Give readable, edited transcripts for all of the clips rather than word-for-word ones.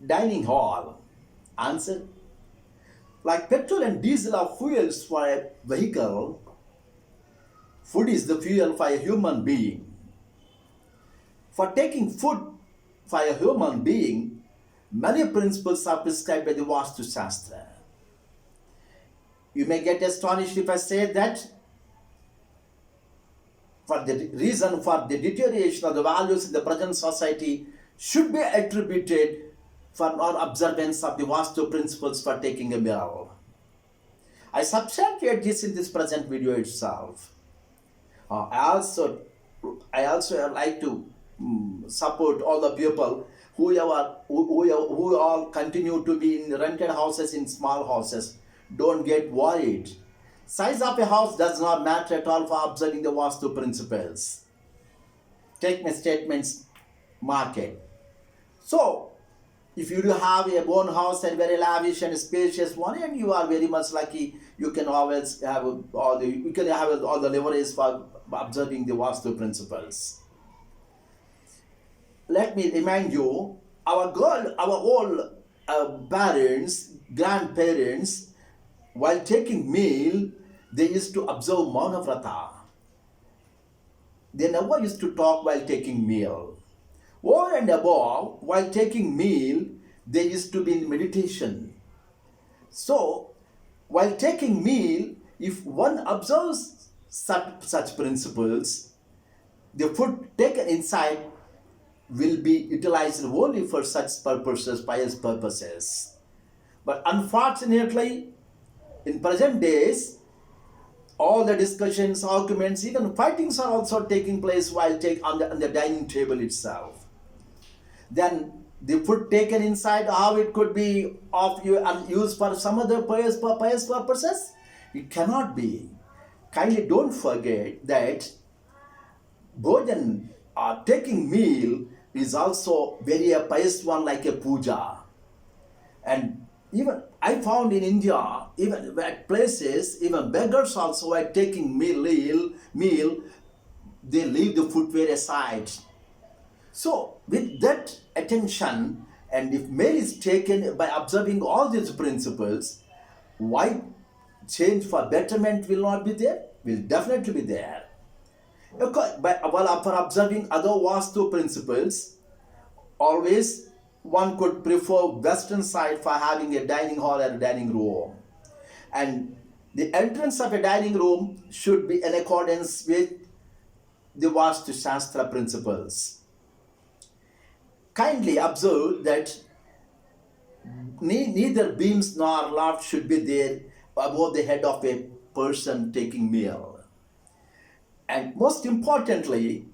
dining hall? Answer: like petrol and diesel are fuels for a vehicle, food is the fuel for a human being. For taking food for a human being, many principles are prescribed by the Vastu Shastra. You may get astonished if I say that for the reason for the deterioration of the values in the present society should be attributed for non-observance of the Vastu principles for taking a meal. I substantiate this in this present video itself. I also like to support all the people who all continue to be in rented houses, in small houses. Don't get worried. Size of a house does not matter at all for observing the Vastu principles. Take my statements, mark it. So, if you do have a own house and very lavish and spacious one, and you are very much lucky, you can always have all the leverage for observing the Vastu principles. Let me remind you, our old parents, grandparents, while taking meal, they used to observe Mauna. They never used to talk while taking meal. Over and above, while taking meal, they used to be in meditation. So, while taking meal, if one observes such principles, the food taken inside will be utilized only for such purposes, pious purposes. But unfortunately, in present days, all the discussions, arguments, even fightings are also taking place while on the dining table itself. Then the food taken inside, how it could be used for some other pious purposes? It cannot be. Kindly don't forget that bhojan, taking meal, is also very a pious one, like a puja. And even I found in India, even at places, even beggars also are taking meal, they leave the footwear aside. So with that attention, and if meal is taken by observing all these principles, why change for betterment will not be there? Will definitely be there. For observing other Vastu principles, always one could prefer western side for having a dining hall or a dining room. And the entrance of a dining room should be in accordance with the Vastu Shastra principles. Kindly observe that neither beams nor loft should be there above the head of a person taking meal. And most importantly,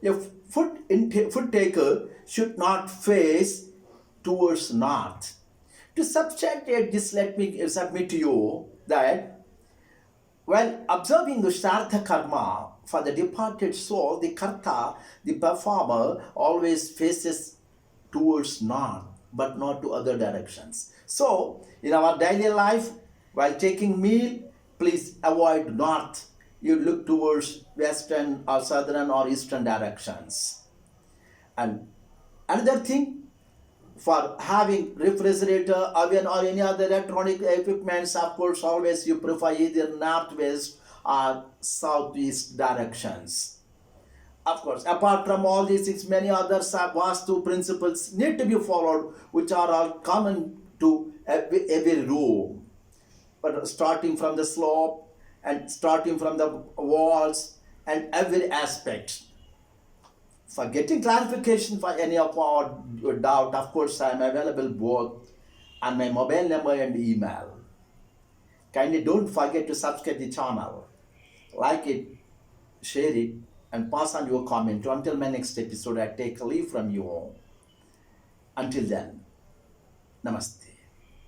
a food taker should not face towards north. To substantiate this, let me submit to you that while observing the Shraddha karma for the departed soul, the karta, the performer, always faces towards north, but not to other directions. So, in our daily life, while taking meal, please avoid north. You look towards western or southern or eastern directions. And another thing, for having refrigerator, oven or any other electronic equipments, of course, always you prefer either northwest or southeast directions. Of course, apart from all these six, many other Vastu principles need to be followed, which are all common to every room. But starting from the slope and starting from the walls and every aspect. For getting clarification for any of our doubt, of course, I am available both on my mobile number and email. Kindly don't forget to subscribe the channel, like it, share it, and pass on your comment. Until my next episode, I take leave from you all. Until then, namaste.